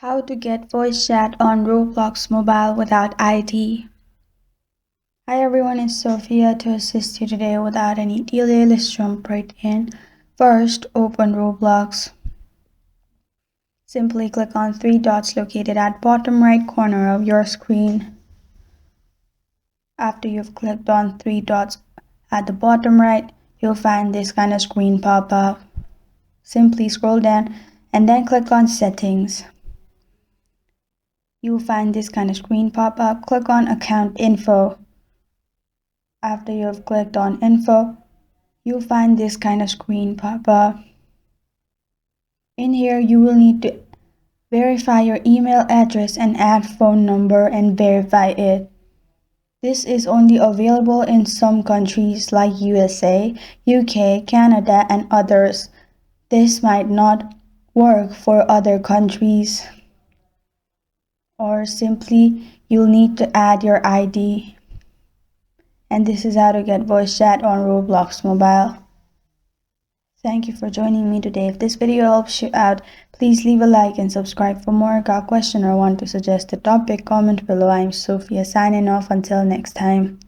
How to get voice chat on Roblox Mobile without ID. Hi everyone, it's Sophia to assist you today without any delay. Let's jump right in. First, open Roblox. Simply click on three dots located at bottom right corner of your screen. After you've clicked on three dots at the bottom right, you'll find this kind of screen pop up. Simply scroll down and then click on Settings. You'll find this kind of screen pop up. Click on Account Info. After you've clicked on Info, you'll find this kind of screen pop up. In here, you will need to verify your email address and add phone number and verify it. This is only available in some countries like USA, UK, Canada, and others. This might not work for other countries. Or simply, you'll need to add your ID. And this is how to get voice chat on Roblox Mobile. Thank you for joining me today. If this video helps you out, please leave a like and subscribe for more. Got a question or want to suggest a topic? Comment below. I'm Sophia signing off. Until next time.